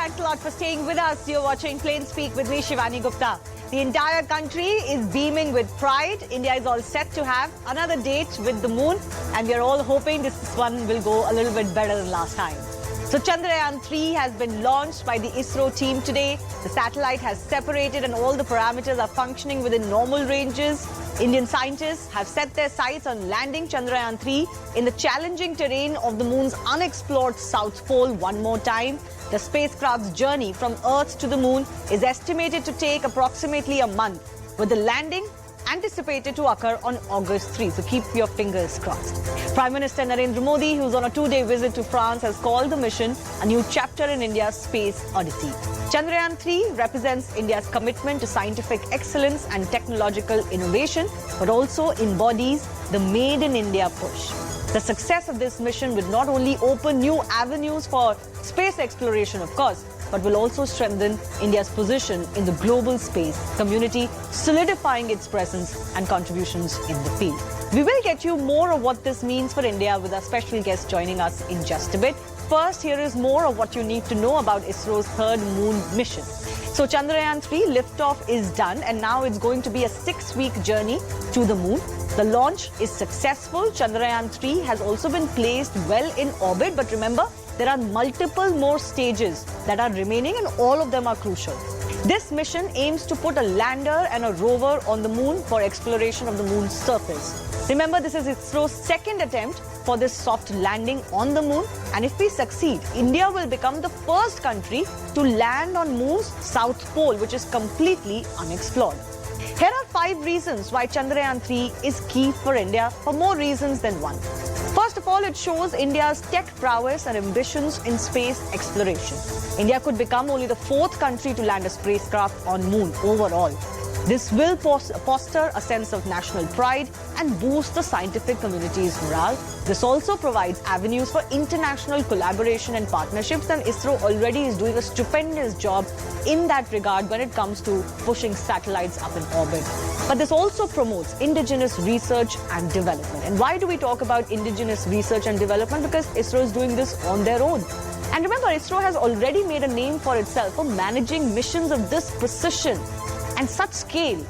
Thanks a lot for staying with us. You're watching Plain Speak with me, Shivani Gupta. The entire country is beaming with pride. India is all set to have another date with the moon, and we are all hoping this one will go a little bit better than last time. So Chandrayaan 3 has been launched by the ISRO team today. The satellite has separated and all the parameters are functioning within normal ranges. Indian scientists have set their sights on landing Chandrayaan 3 in the challenging terrain of the moon's unexplored south pole one more time. The spacecraft's journey from Earth to the moon is estimated to take approximately a month, with the landing anticipated to occur on August 3. So keep your fingers crossed. Prime Minister Narendra Modi, who's on a two-day visit to France, has called the mission a new chapter in India's space odyssey. Chandrayaan 3 represents India's commitment to scientific excellence and technological innovation, but also embodies the Made in India push. The success of this mission will not only open new avenues for space exploration, of course, but will also strengthen India's position in the global space community, solidifying its presence and contributions in the field. We will get you more of what this means for India with our special guest joining us in just a bit. First, here is more of what you need to know about ISRO's third moon mission. So Chandrayaan 3 liftoff is done, and now it's going to be a 6-week journey to the moon. The launch is successful. Chandrayaan 3 has also been placed well in orbit, but remember, there are multiple more stages that are remaining, and all of them are crucial. This mission aims to put a lander and a rover on the moon for exploration of the moon's surface. Remember, this is ISRO's second attempt for this soft landing on the moon, and if we succeed, India will become the first country to land on moon's south pole, which is completely unexplored. Here are 5 reasons why Chandrayaan 3 is key for India, for more reasons than one. First of all, it shows India's tech prowess and ambitions in space exploration. India could become only the 4th country to land a spacecraft on moon overall. This will foster a sense of national pride and boost the scientific community's morale. This also provides avenues for international collaboration and partnerships, and ISRO already is doing a stupendous job in that regard when it comes to pushing satellites up in orbit. But this also promotes indigenous research and development. And why do we talk about indigenous research and development? Because ISRO is doing this on their own. And remember, ISRO has already made a name for itself for managing missions of this precision and such scale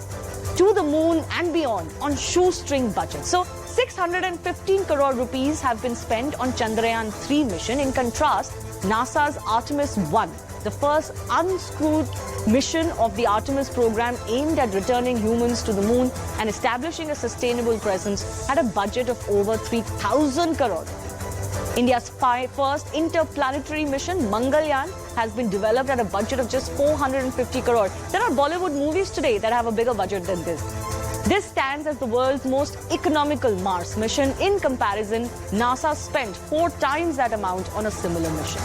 to the moon and beyond on shoestring budget. So 615 crore rupees have been spent on Chandrayaan 3 mission. In contrast, NASA's Artemis 1, the first unscrewed mission of the Artemis program aimed at returning humans to the moon and establishing a sustainable presence, had a budget of over 3,000 crore. India's first interplanetary mission, Chandrayaan, has been developed at a budget of just 450 crore. There are Bollywood movies today that have a bigger budget than this. This stands as the world's most economical Mars mission. In comparison, NASA spent 4 times that amount on a similar mission.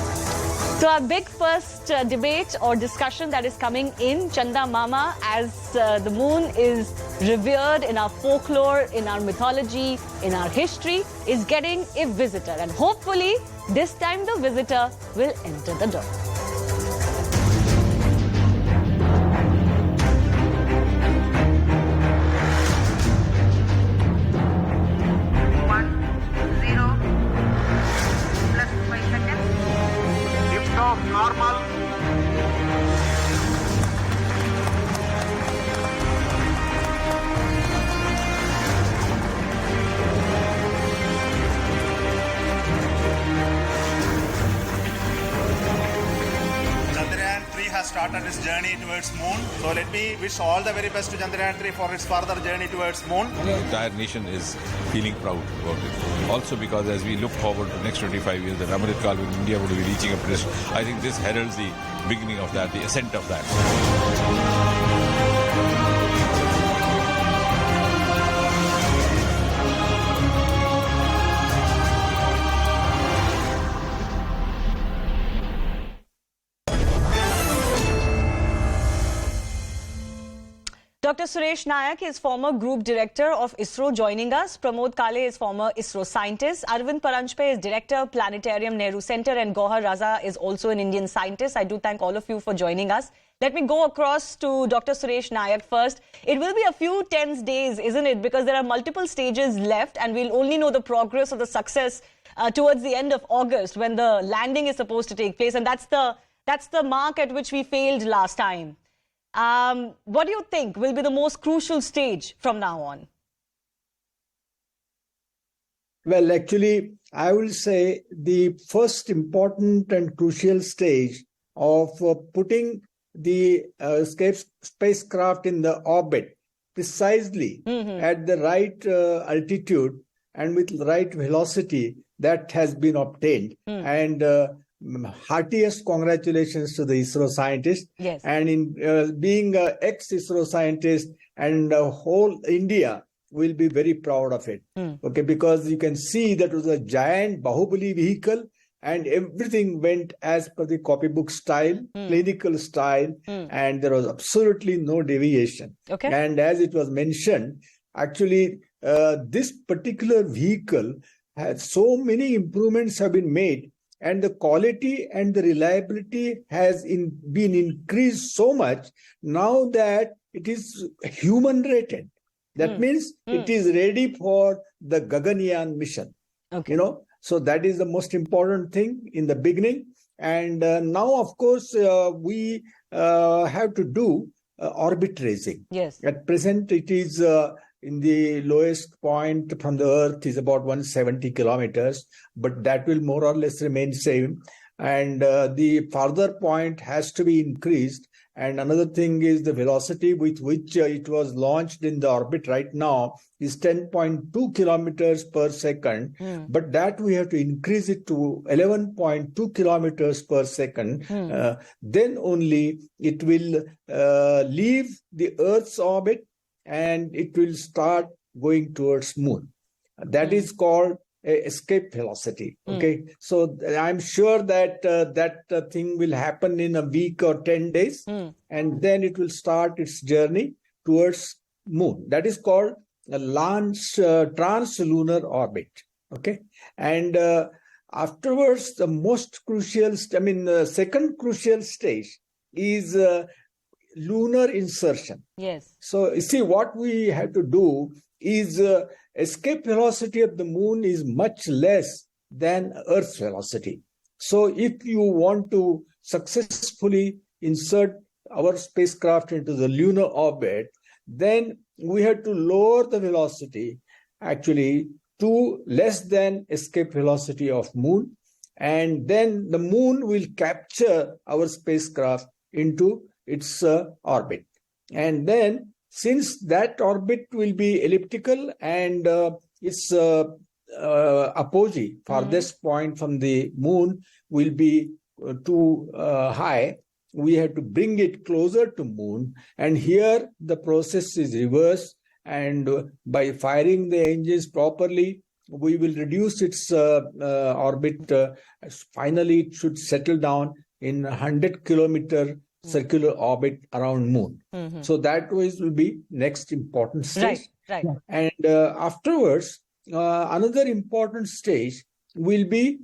So our big first debate or discussion that is coming in, Chanda Mama, as the moon is revered in our folklore, in our mythology, in our history, is getting a visitor. And hopefully, this time the visitor will enter the door. Normal. Chandrayaan 3 has started its journey towards moon. So let me wish all the very best to Chandrayaan 3 for its further journey towards moon. The entire nation is feeling proud about it. Also because as we look forward to the next 25 years, that Amrit Kaal in India would be reaching a place. I think this heralds the beginning of that, the ascent of that. Dr. Suresh Nayak is former Group Director of ISRO joining us. Pramod Kale is former ISRO scientist. Arvind Paranjpe is Director, Planetarium Nehru Centre, and Gohar Raza is also an Indian scientist. I do thank all of you for joining us. Let me go across to Dr. Suresh Nayak first. It will be a few tense days, isn't it? Because there are multiple stages left and we'll only know the progress of the success towards the end of August when the landing is supposed to take place. And that's That's the mark at which we failed last time. What do you think will be the most crucial stage from now on? Well, actually, I will say the first important and crucial stage of putting the spacecraft in the orbit precisely at the right altitude and with the right velocity, that has been obtained. And heartiest congratulations to the ISRO scientists. Yes. And in being an ex-ISRO scientist, and whole India will be very proud of it. Okay, because you can see that it was a giant Bahubali vehicle, and everything went as per the copybook style, clinical style, and there was absolutely no deviation. Okay. And as it was mentioned, actually, this particular vehicle has so many improvements have been made, and the quality and the reliability has been increased so much now that it is human rated. That means it is ready for the Gaganyaan mission. Okay. You know, so that is the most important thing in the beginning. And now, of course, we have to do orbit raising. Yes. At present, it is in the lowest point from the Earth is about 170 kilometers, but that will more or less remain same. And the farther point has to be increased. And another thing is the velocity with which it was launched in the orbit right now is 10.2 kilometers per second. But that we have to increase it to 11.2 kilometers per second. Then only it will leave the Earth's orbit and it will start going towards moon. That is called escape velocity. Okay, so I'm sure that that thing will happen in a week or 10 days, and then it will start its journey towards moon. That is called a translunar orbit. Okay, and afterwards the most crucial, second crucial stage is lunar insertion. Yes. So you see, what we have to do is escape velocity of the moon is much less than Earth's velocity. So if you want to successfully insert our spacecraft into the lunar orbit, then we have to lower the velocity actually to less than escape velocity of moon. And then the moon will capture our spacecraft into its orbit. And then since that orbit will be elliptical and its apogee, farthest point from the moon, will be too high, we have to bring it closer to moon. And here the process is reversed. And by firing the engines properly, we will reduce its orbit. Finally, it should settle down in 100-kilometer circular orbit around moon. So that will be next important stage. Right. And afterwards, another important stage will be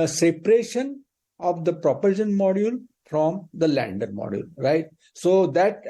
separation of the propulsion module from the lander module, right? So that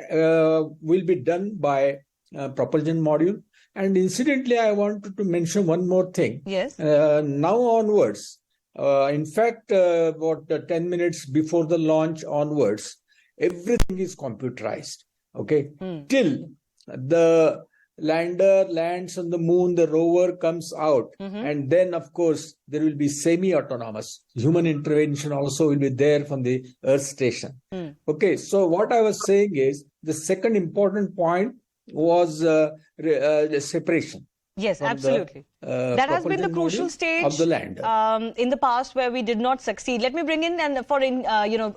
will be done by propulsion module. And incidentally, I wanted to mention one more thing. Yes. Now onwards, in fact, about 10 minutes before the launch onwards, everything is computerized. Okay. Till the lander lands on the moon, the rover comes out, and then of course there will be semi-autonomous human intervention also will be there from the Earth station. Okay, so what I was saying is the second important point was separation. Yes, absolutely. That has been the crucial stage of the lander. In the past where we did not succeed. Let me bring in and for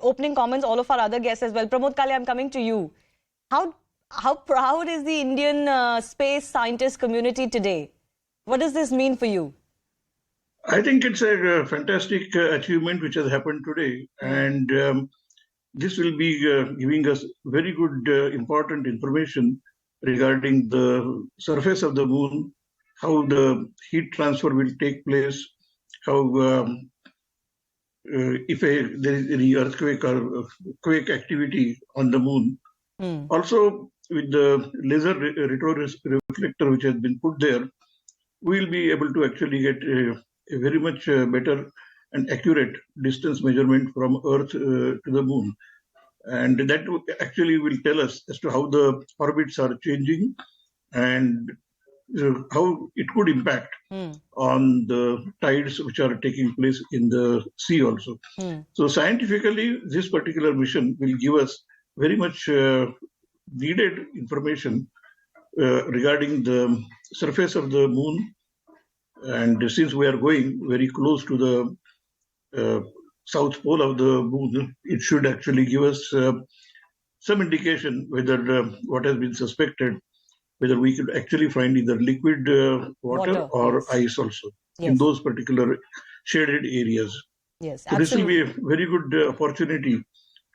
opening comments all of our other guests as well. Pramod Kale, I'm coming to you. How proud is the Indian space scientist community today? What does this mean for you? I think it's a fantastic achievement which has happened today, and this will be giving us very good important information regarding the surface of the moon, how the heat transfer will take place, how if there is any earthquake or quake activity on the moon. Also, with the laser retroreflector which has been put there, we will be able to actually get a very much better and accurate distance measurement from Earth to the moon. And that actually will tell us as to how the orbits are changing and how it could impact on the tides which are taking place in the sea also. So scientifically, this particular mission will give us very much needed information regarding the surface of the moon. And since we are going very close to the south pole of the moon, it should actually give us some indication whether what has been suspected, whether we could actually find either liquid water or ice also in those particular shaded areas. Yes, so this will be a very good opportunity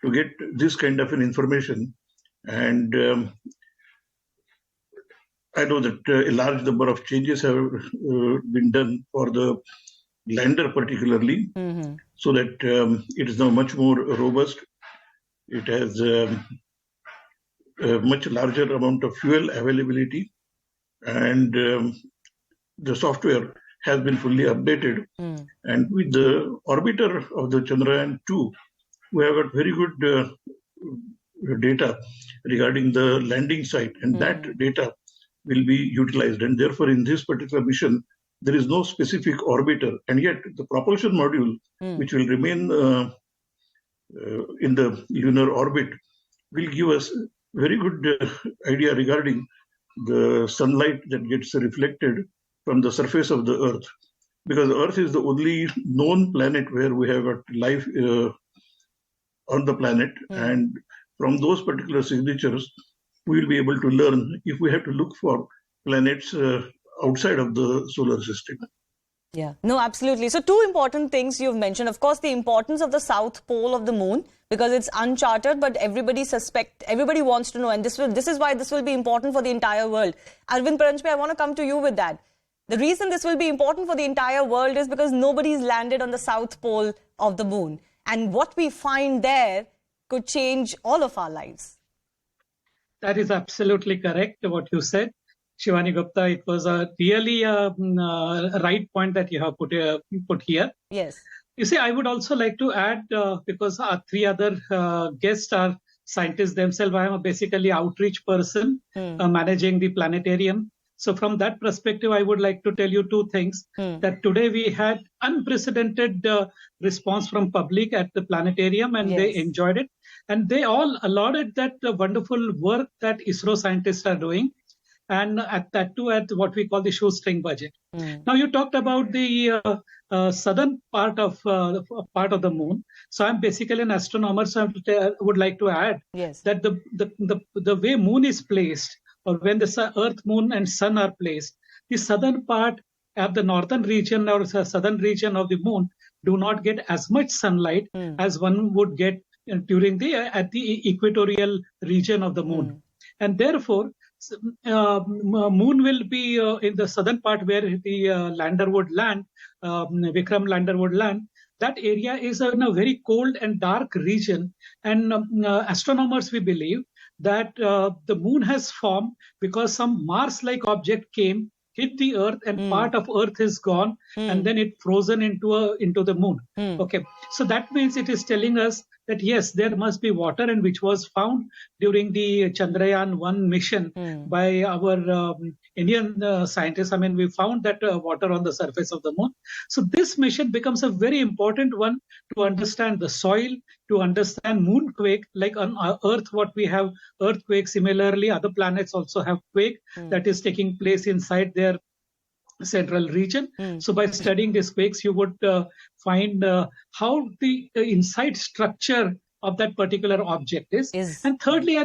to get this kind of an information. And I know that a large number of changes have been done for the lander particularly, so that it is now much more robust. It has a much larger amount of fuel availability, and the software has been fully updated. And with the orbiter of the Chandrayaan 2, we have got very good data regarding the landing site, and that data will be utilized. And therefore, in this particular mission, there is no specific orbiter, and yet the propulsion module, which will remain in the lunar orbit, will give us very good idea regarding the sunlight that gets reflected from the surface of the Earth. Because Earth is the only known planet where we have got life on the planet, and from those particular signatures, we will be able to learn if we have to look for planets outside of the solar system. Yeah, no, absolutely. So two important things you've mentioned. Of course, the importance of the south pole of the moon, because it's uncharted, but everybody wants to know, and this is why this will be important for the entire world. Arvind Paranjpe, I want to come to you with that. The reason this will be important for the entire world is because nobody's landed on the south pole of the moon. And what we find there could change all of our lives. That is absolutely correct, what you said, Shivani Gupta. It was a really right point that you have put here. Yes. You see, I would also like to add, because our three other guests are scientists themselves. I am basically outreach person managing the planetarium. So from that perspective, I would like to tell you two things. That today we had unprecedented response from public at the planetarium, and they enjoyed it. And they all lauded that wonderful work that ISRO scientists are doing, and at that too at what we call the shoestring budget. Now you talked about the southern part of the moon. So I'm basically an astronomer, so I would like to add that the way moon is placed, or when the Earth, Moon and Sun are placed, the southern part of the northern region or southern region of the moon do not get as much sunlight as one would get during at the equatorial region of the moon. And therefore, moon will be in the southern part where the lander would land, Vikram lander would land. That area is in a very cold and dark region. And astronomers, we believe, that the moon has formed because some Mars-like object came, hit the Earth, and part of Earth is gone, and then it frozen into the moon. Okay, so that means it is telling us that yes, there must be water, and which was found during the Chandrayaan 1 mission by our Indian scientists. I mean, we found that water on the surface of the moon. So this mission becomes a very important one to understand the soil, to understand moonquake, like on Earth, what we have earthquake. Similarly, other planets also have quake that is taking place inside their central region. So by studying these quakes, you would find how the inside structure of that particular object is. And thirdly, I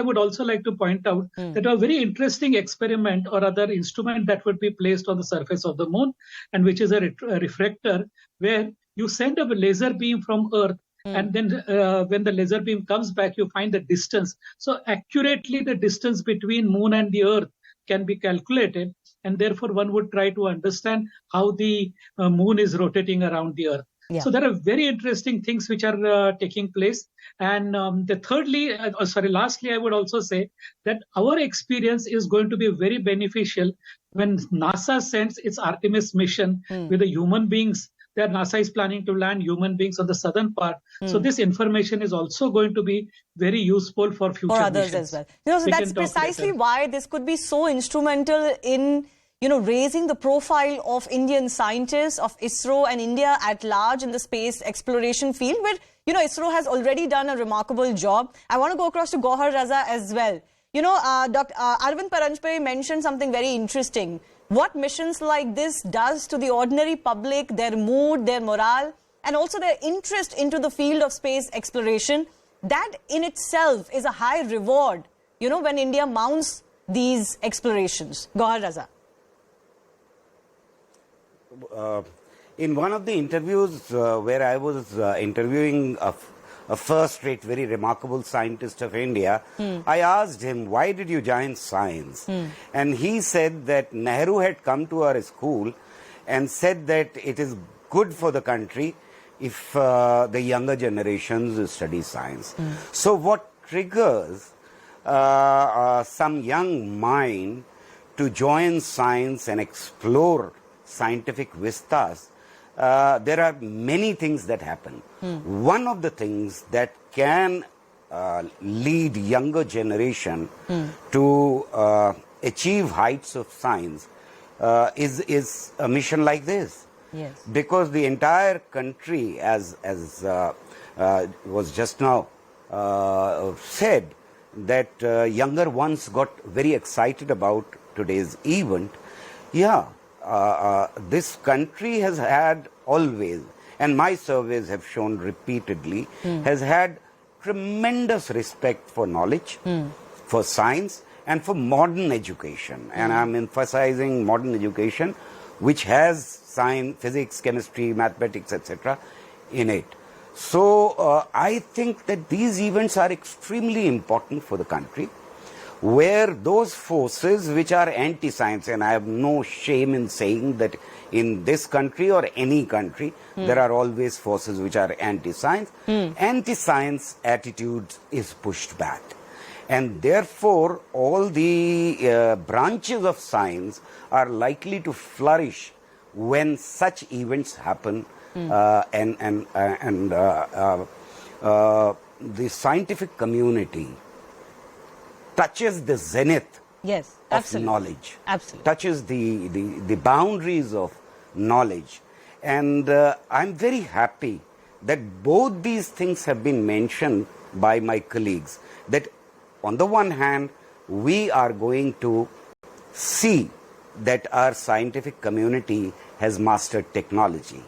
would also like to point out that a very interesting experiment or other instrument that would be placed on the surface of the moon, and which is a refractor, where you send a laser beam from Earth, and then when the laser beam comes back, you find the distance. So accurately, the distance between moon and the Earth can be calculated, and therefore one would try to understand how the moon is rotating around the Earth. So there are very interesting things which are taking place. And lastly, I would also say that our experience is going to be very beneficial when NASA sends its Artemis mission with the human beings NASA is planning to land human beings on the southern part. So this information is also going to be very useful for future for others missions. as well. So We that's can talk precisely later. why this could be so instrumental in, raising the profile of Indian scientists, of ISRO and India at large in the space exploration field, where, ISRO has already done a remarkable job. I want to go across to Gohar Raza as well. Dr. Arvind Paranjpe mentioned something very interesting. What missions like this does to the ordinary public, their mood, their morale, and also their interest into the field of space exploration, that in itself is a high reward, when India mounts these explorations. Gohar Raza. In one of the interviews where I was interviewing a first-rate, very remarkable scientist of India, I asked him, why did you join science? And he said that Nehru had come to our school and said that it is good for the country if the younger generations study science. So what triggers some young mind to join science and explore scientific vistas? There are many things that happen. One of the things that can lead younger generation to achieve heights of science is a mission like this. Yes. Because the entire country, as was just now said, that younger ones got very excited about today's event. Yeah. This country has had always, and my surveys have shown repeatedly, has had tremendous respect for knowledge, for science, and for modern education. And I'm emphasizing modern education, which has science, physics, chemistry, mathematics, etc. in it. So I think that these events are extremely important for the country, where those forces which are anti-science, and I have no shame in saying that in this country or any country, there are always forces which are anti-science. Anti-science attitude is pushed back. And therefore, all the branches of science are likely to flourish when such events happen. And the scientific community touches the zenith Yes, of absolutely. knowledge, Absolutely. touches the boundaries of knowledge. And I'm very happy that both these things have been mentioned by my colleagues, that on the one hand, we are going to see that our scientific community has mastered technology.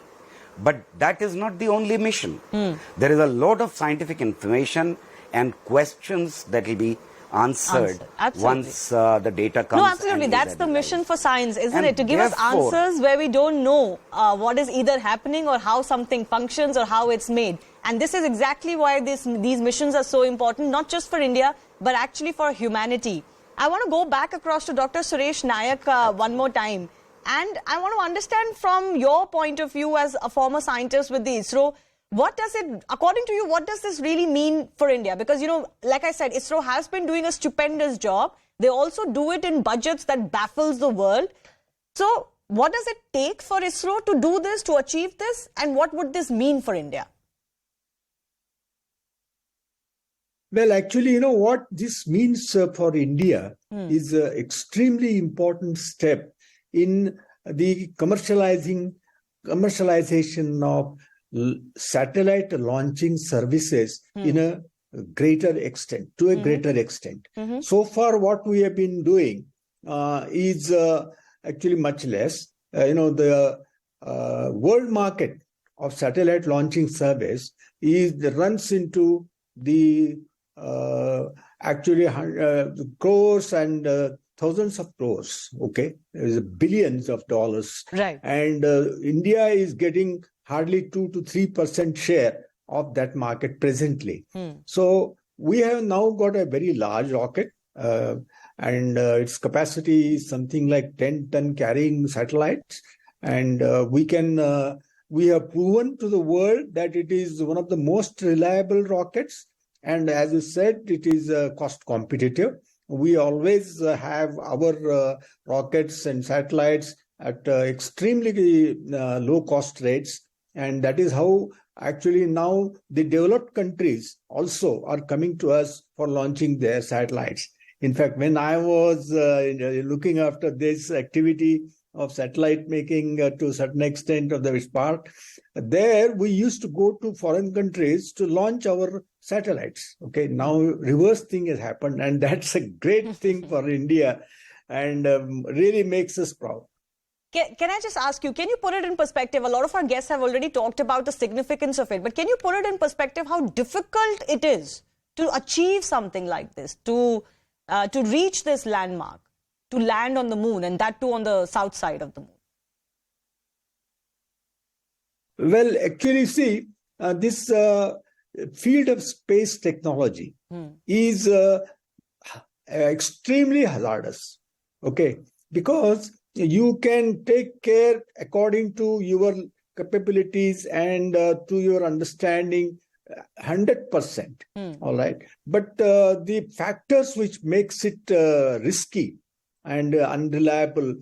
But that is not the only mission. There is a lot of scientific information and questions that will be answered once the data comes. No, absolutely. and That's is the mission analyzed. for science, isn't And it? To give us therefore- answers where we don't know what is either happening or how something functions or how it's made. And this is exactly why these missions are so important, not just for India, but actually for humanity. I want to go back across to Dr. Suresh Nayak one more time. And I want to understand from your point of view as a former scientist with the ISRO, what does it, according to you, what does this really mean for India? Because, like I said, ISRO has been doing a stupendous job. They also do it in budgets that baffles the world. So what does it take for ISRO to do this, to achieve this? And what would this mean for India? Well, actually, what this means for India is an extremely important step in the commercialization of satellite launching services in a greater extent, to a greater extent. So far, what we have been doing is actually much less. The world market of satellite launching service runs into the actually crores and thousands of crores. Okay, there's billions of dollars, Right. and India is getting hardly 2 to 3% share of that market presently. So we have now got a very large rocket, and its capacity is something like 10-ton carrying satellites, and we have proven to the world that it is one of the most reliable rockets. And as you said, it is cost competitive. We always have our rockets and satellites at extremely low cost rates And that is how actually now the developed countries also are coming to us for launching their satellites. In fact, when I was looking after this activity of satellite making to a certain extent of the part, there we used to go to foreign countries to launch our satellites. Okay, now reverse thing has happened, and that's a great thing for India, and really makes us proud. Can I just ask you, can you put it in perspective? A lot of our guests have already talked about the significance of it, but can you put it in perspective how difficult it is to achieve something like this, to reach this landmark, to land on the moon, and that too on the south side of the moon? Well, actually, see, this field of space technology is extremely hazardous, okay, because you can take care according to your capabilities and to your understanding 100%, all right. But the factors which makes it risky and unreliable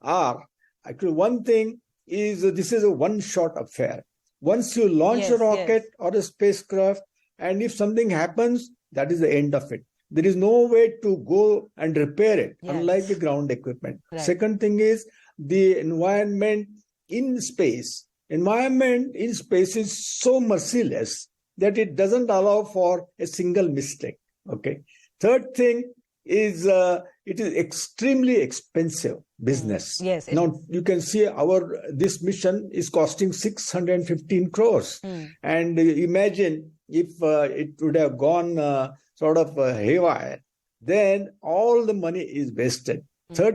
are actually, one thing is this is a one-shot affair. Once you launch a rocket or a spacecraft, and if something happens, that is the end of it. There is no way to go and repair it, unlike the ground equipment. Right. Second thing is the environment in space. Environment in space is so merciless that it doesn't allow for a single mistake. Okay. Third thing is it is extremely expensive business. Yes. Now you can see this mission is costing 615 crores, and imagine if it would have gone sort of haywire, then all the money is wasted. Another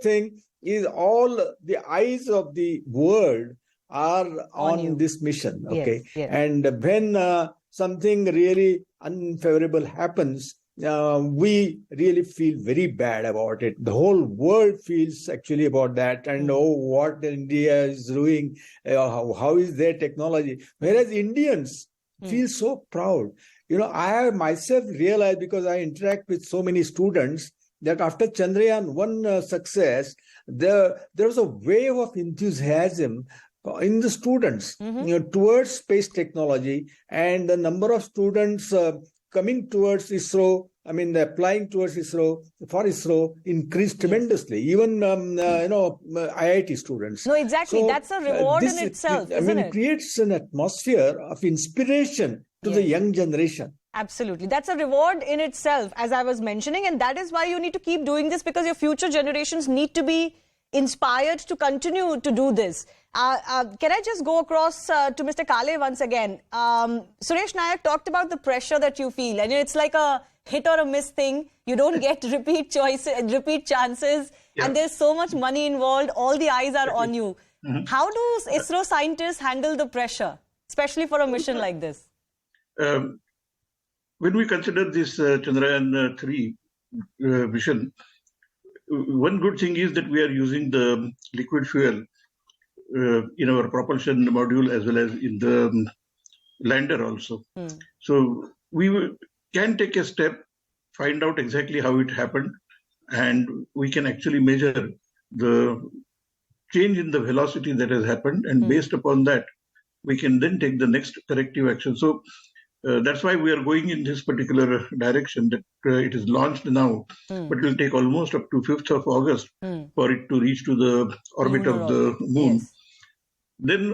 thing is all the eyes of the world are on this mission. Okay. Yes. And when something really unfavorable happens, we really feel very bad about it. The whole world feels actually about that, and what India is doing, how is their technology, whereas Indians feel so proud. You know, I myself realized, because I interact with so many students, that after Chandrayaan-1 success, there was a wave of enthusiasm in the students towards space technology, and the number of students coming towards ISRO, applying towards ISRO increased tremendously. Even, IIT students. No, exactly. So, that's a reward in itself, isn't it? It creates an atmosphere of inspiration to the young generation. Absolutely. That's a reward in itself, as I was mentioning. And that is why you need to keep doing this, because your future generations need to be inspired to continue to do this. Can I just go across to Mr. Kale once again? Suresh Nayak talked about the pressure that you feel. And it's like a hit or a miss thing. You don't get repeat chances. Yeah. And there's so much money involved. All the eyes are on you. How do ISRO scientists handle the pressure, especially for a mission like this? When we consider this Chandrayaan-3 mission, one good thing is that we are using the liquid fuel in our propulsion module as well as in the lander also. So we can take a step, find out exactly how it happened, and we can actually measure the change in the velocity that has happened, and based upon that, we can then take the next corrective action. So that's why we are going in this particular direction, that it is launched now, but it will take almost up to 5th of August for it to reach to the orbit of the moon. Yes. Then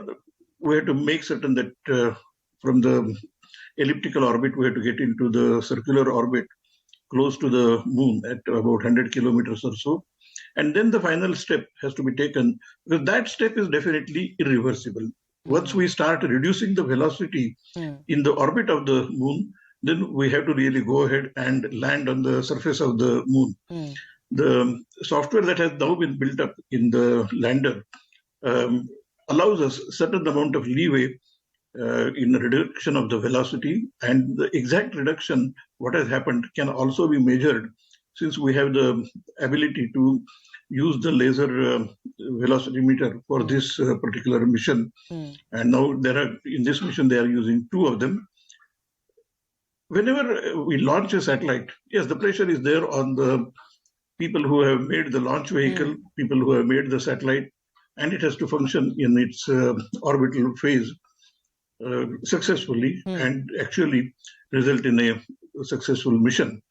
we have to make certain that from the elliptical orbit, we have to get into the circular orbit close to the moon at about 100 kilometers or so. And then the final step has to be taken, because that step is definitely irreversible. Once we start reducing the velocity in the orbit of the moon, then we have to really go ahead and land on the surface of the moon. The software that has now been built up in the lander allows us a certain amount of leeway in the reduction of the velocity, and the exact reduction, what has happened, can also be measured, since we have the ability to use the laser velocity meter for this particular mission. And now in this mission, they are using 2 of them. Whenever we launch a satellite, yes, the pressure is there on the people who have made the launch vehicle, people who have made the satellite, and it has to function in its orbital phase successfully and actually result in a successful mission.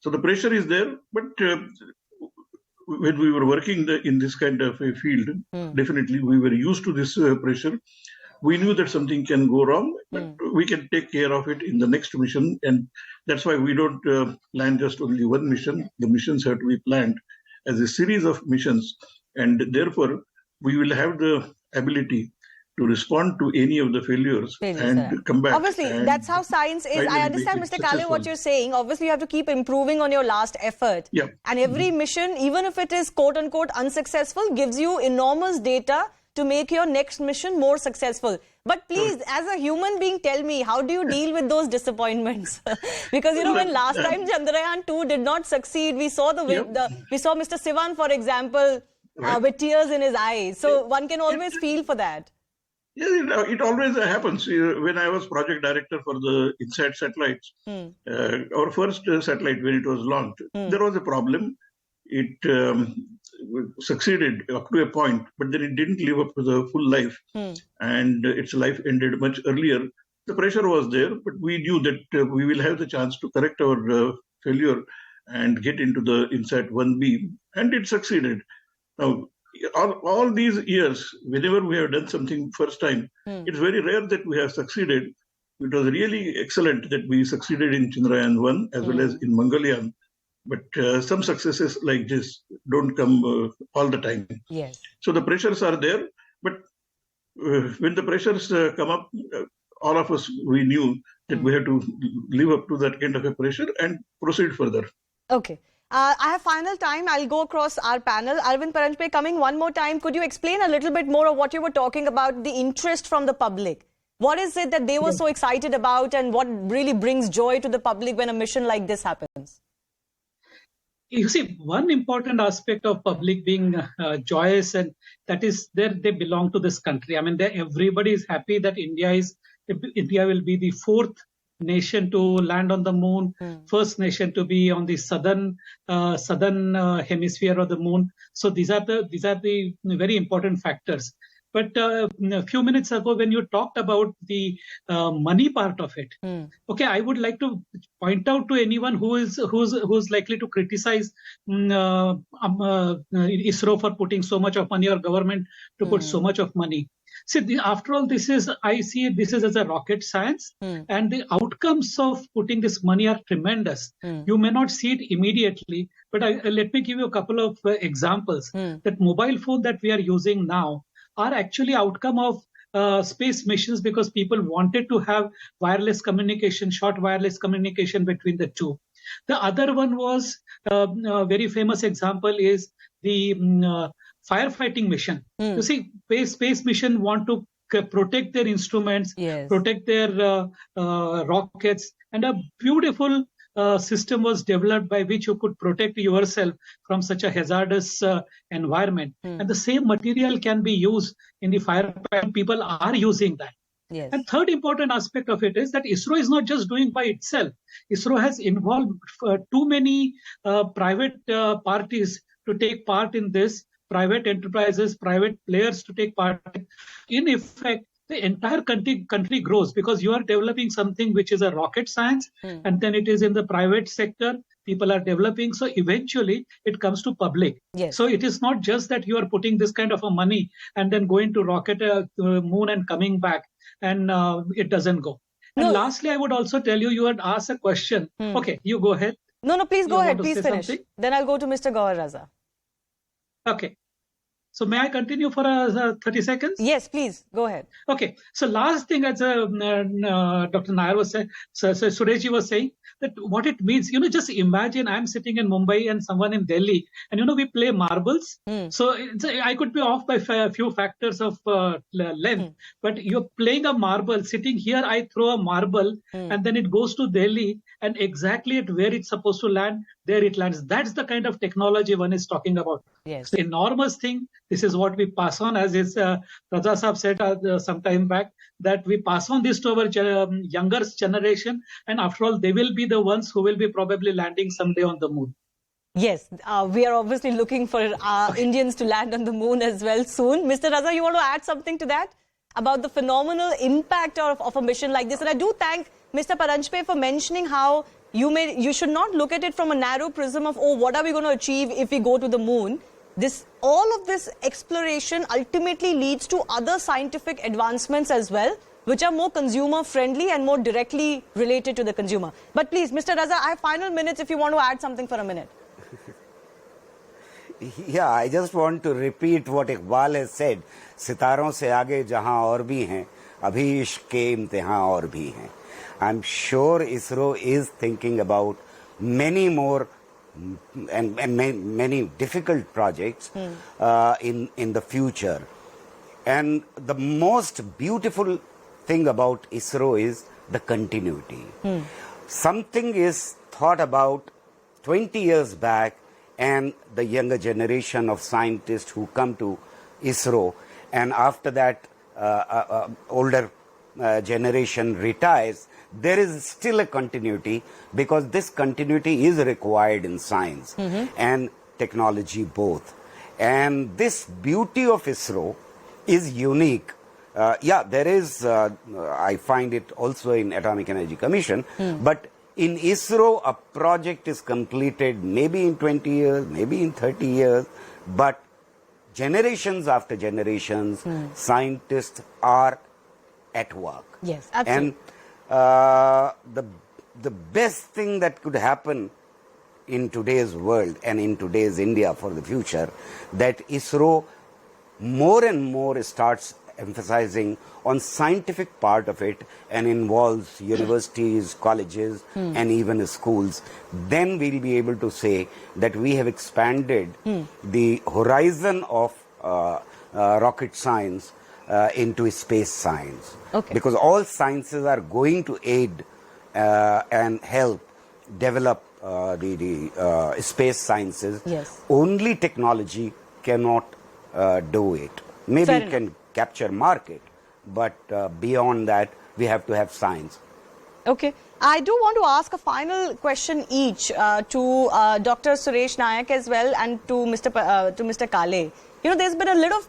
So the pressure is there, but when we were working in this kind of a field, definitely we were used to this pressure. We knew that something can go wrong, but we can take care of it in the next mission. And that's why we don't plan just only one mission. The missions have to be planned as a series of missions. And therefore, we will have the ability to respond to any of the failures and come back. Obviously, that's how science is. I understand, Mr. Kale, what you're saying. Obviously, you have to keep improving on your last effort. Yeah. And every mission, even if it is quote-unquote unsuccessful, gives you enormous data to make your next mission more successful. But please, as a human being, tell me, how do you deal with those disappointments? Because, you know, when last time Chandrayaan 2 did not succeed, we saw we saw Mr. Sivan, for example, with tears in his eyes. So one can always feel for that. Yes, it always happens. When I was project director for the InSat satellites, our first satellite, when it was launched, there was a problem. It succeeded up to a point, but then it didn't live up to the full life, and its life ended much earlier. The pressure was there, but we knew that we will have the chance to correct our failure and get into the InSat 1B, and it succeeded. Now, all these years, whenever we have done something first time, it's very rare that we have succeeded. It was really excellent that we succeeded in Chandrayaan 1 as well as in Mangalyaan. But some successes like this don't come all the time. Yes. So the pressures are there. But when the pressures come up, all of us, we knew that we had to live up to that kind of a pressure and proceed further. Okay. I have final time. I'll go across our panel. Arvind Paranjpe, coming one more time. Could you explain a little bit more of what you were talking about, the interest from the public? What is it that they were so excited about, and what really brings joy to the public when a mission like this happens? You see, one important aspect of public being joyous, and that is they belong to this country. I mean, everybody is happy that India will be the fourth nation to land on the moon, first nation to be on the southern hemisphere of the moon. So these are the very important factors. But a few minutes ago, when you talked about the money part of it, okay, I would like to point out to anyone who's likely to criticize ISRO for putting so much of money, or government to put so much of money. See, after all, I see this as a rocket science, and the outcomes of putting this money are tremendous. You may not see it immediately, but let me give you a couple of examples. That mobile phone that we are using now are actually outcome of space missions, because people wanted to have wireless communication, short wireless communication between the two. The other one was a very famous example is the firefighting mission. You see, space mission want to protect their instruments, protect their rockets, and a beautiful system was developed by which you could protect yourself from such a hazardous environment. And the same material can be used in the firefighting. People are using that. Yes. And third important aspect of it is that ISRO is not just doing by itself. ISRO has involved too many private parties to take part in this, private enterprises, private players to take part. In effect, the entire country grows, because you are developing something which is a rocket science, and then it is in the private sector. People are developing. So eventually it comes to public. Yes. So it is not just that you are putting this kind of a money and then going to rocket to the moon and coming back, and it doesn't go. And lastly, I would also tell you, you had asked a question. Okay, you go ahead. No, please go ahead. Please finish. Something? Then I'll go to Mr. Gawar Raza. Okay. So may I continue for 30 seconds? Yes, please. Go ahead. Okay. So last thing, as Dr. Nair was saying, Sureshji was saying, that what it means, just imagine I'm sitting in Mumbai and someone in Delhi, and we play marbles. So I could be off by a few factors of length, but you're playing a marble. Sitting here, I throw a marble, and then it goes to Delhi, and exactly at where it's supposed to land, there it lands. That's the kind of technology one is talking about. Yes. So enormous thing. This is what we pass on, as is Raja Saab said some time back, that we pass on this to our younger generation, and after all, they will be the ones who will be probably landing someday on the moon. Yes, we are obviously looking for Indians to land on the moon as well soon. Mr. Raza, you want to add something to that about the phenomenal impact of a mission like this? And I do thank Mr. Paranjpe for mentioning how you should not look at it from a narrow prism of, oh, what are we going to achieve if we go to the moon? All of this exploration ultimately leads to other scientific advancements as well, which are more consumer friendly and more directly related to the consumer. But please, Mr. Raza, I have final minutes if you want to add something for a minute. Yeah, I just want to repeat what Iqbal has said. सितारों से आगे जहां और भी हैं, अभी इश्क के इम्तिहान और भी हैं. I'm sure ISRO is thinking about many more and many difficult projects in the future. And the most beautiful thing about ISRO is the continuity. Something is thought about 20 years back, and the younger generation of scientists who come to ISRO, and after that older generation retires, there is still a continuity, because this continuity is required in science and technology both. And this beauty of ISRO is unique. There is, I find it also in Atomic Energy Commission, but in ISRO, a project is completed maybe in 20 years, maybe in 30 years, but generations after generations, scientists are at work. Yes, absolutely. And the best thing that could happen in today's world and in today's India for the future, that ISRO more and more starts emphasizing on scientific part of it and involves universities, colleges and even schools. Then we'll be able to say that we have expanded the horizon of rocket science into space science. Okay. Because all sciences are going to aid and help develop the space sciences. Yes. Only technology cannot do it. Maybe Fair it can capture market, but beyond that, we have to have science. Okay. I do want to ask a final question each to Dr. Suresh Nayak as well, and to Mr. Kale. You know, there's been a little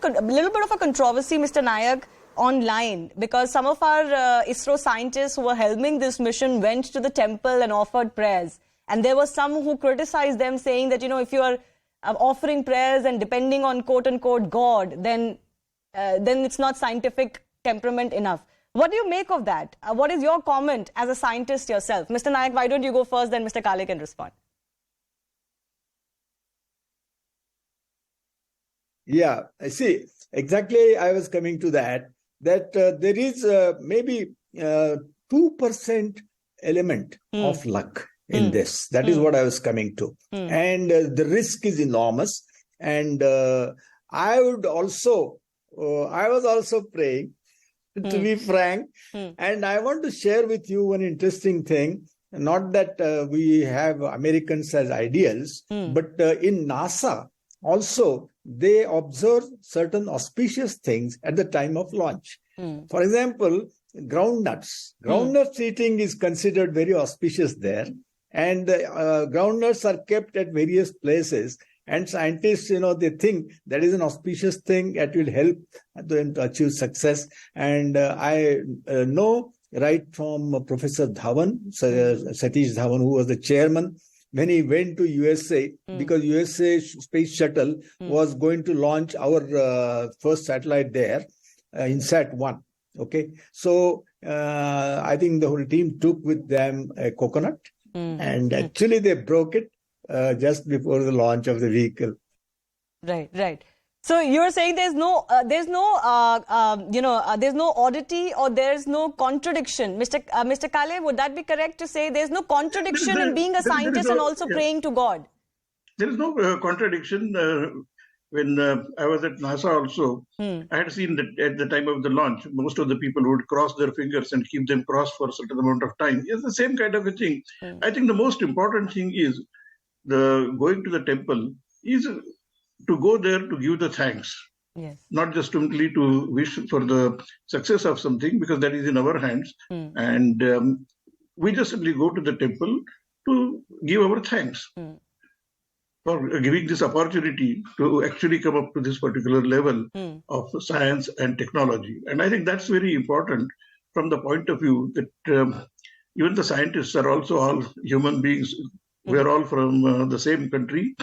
bit of a controversy, Mr. Nayak, online, because some of our ISRO scientists who were helming this mission went to the temple and offered prayers. And there were some who criticized them, saying that, you know, if you are offering prayers and depending on quote-unquote God, then it's not scientific temperament enough. What do you make of that? What is your comment as a scientist yourself? Mr. Nayak, why don't you go first, then Mr. Kale can respond. Yeah, I see. Exactly, I was coming to that there is maybe 2% element of luck in this. That is what I was coming to. And the risk is enormous. And I was also praying, to be frank. And I want to share with you one interesting thing. Not that we have Americans as ideals, but in NASA also, they observe certain auspicious things at the time of launch. For example, groundnuts. Groundnut eating is considered very auspicious there. And groundnuts are kept at various places. And scientists, you know, they think that is an auspicious thing that will help them to achieve success. And I know right from Professor Dhawan, Satish Dhawan, who was the chairman, when he went to USA, because USA space shuttle was going to launch our first satellite there, INSAT-1. Okay, so I think the whole team took with them a coconut, and actually they broke it just before the launch of the vehicle. Right. So you're saying there's no oddity or there's no contradiction, Mr. Kale. Would that be correct to say there's no contradiction in being a scientist and also praying to God? There is no contradiction. When I was at NASA also, I had seen that at the time of the launch, most of the people would cross their fingers and keep them crossed for a certain amount of time. It's the same kind of a thing. I think the most important thing is going to the temple is to go there to give the thanks. Yes. Not just simply to wish for the success of something, because that is in our hands. And we just simply go to the temple to give our thanks. for giving this opportunity to actually come up to this particular level of science and technology. And I think that's very important from the point of view that even the scientists are also all human beings. We are all from the same country,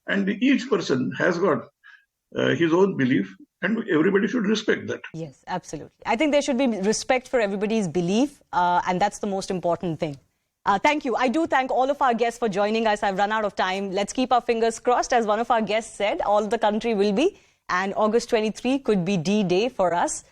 and each person has got his own belief, and everybody should respect that. Yes, absolutely. I think there should be respect for everybody's belief, and that's the most important thing. Thank you. I do thank all of our guests for joining us. I've run out of time. Let's keep our fingers crossed. As one of our guests said, all the country will be, and August 23 could be D-Day for us.